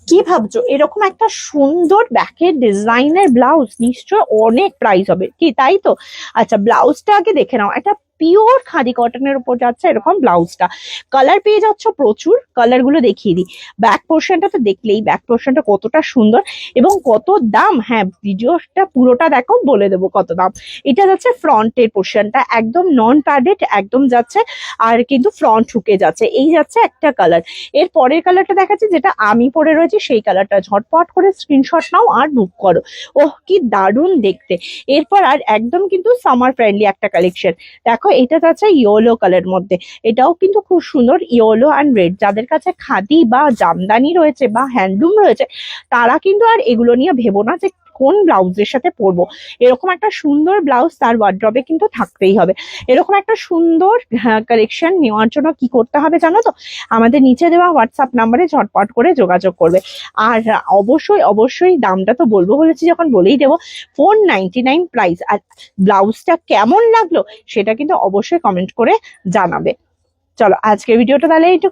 কি ভাবছো, এরকম একটা সুন্দর ব্যাকের ডিজাইনের ব্লাউজ নিশ্চয় অনেক প্রাইস হবে, কি তাই তো? আচ্ছা, ব্লাউজটা আগে দেখে নাও, একটা পিওর খাদি কটনের উপর যাচ্ছে এরকম ব্লাউজটা। কালার পেয়ে যাচ্ছ প্রচুর, কালার গুলো দেখিয়ে দিই। ব্যাক পোর্শনটা তো দেখলেই, ব্যাক পোর্শনটা কতটা সুন্দর এবং কত দাম, হ্যাঁ ভিডিওটা পুরোটা দেখো বলে দেবো কত দাম। এটা যাচ্ছে ফ্রন্টের পোর্শনটা, একদম নন প্যাডেড একদম যাচ্ছে, আর কিন্তু ফ্রন্ট হুকে যাচ্ছে। এই যাচ্ছে একটা কালার। এর পরের কালারটা দেখাচ্ছি, যেটা আমি পরে রয়েছি সেই কালারটা। ঝটপট করে স্ক্রিনশট নাও আর বুক করো। ওহ কি দারুণ দেখতে। এরপর আর একদম কিন্তু সামার ফ্রেন্ডলি একটা কালেকশন। দেখো এটা যাচ্ছে ইয়েলো কালার মধ্যে, এটাও কিন্তু খুব সুন্দর, ইয়েলো অ্যান্ড রেড। যাদের কাছে খাদি বা জামদানি রয়েছে বা হ্যান্ডলুম রয়েছে, তারা কিন্তু আর এগুলো নিয়ে ভেবো না যে কোন ব্লাউজের সাথে পরবো। এরকম একটা সুন্দর ব্লাউজ তার ওয়ার্ড্রবে কিন্তু থাকতেই হবে। এরকম একটা সুন্দর কালেকশন নেওয়ার জন্য কি করতে হবে জানো তো? আমাদের নিচে দেওয়া হোয়াটসঅ্যাপ নাম্বারে ঝটপট করে যোগাযোগ করবে। আর অবশ্যই অবশ্যই দামটা তো বলবো বলেছি যখন, বলেই দেবো। 499 প্রাইস। আর ব্লাউজটা কেমন লাগলো সেটা কিন্তু অবশ্যই কমেন্ট করে জানাবে। চলো আজকের ভিডিওটা তাহলে এইটুকু।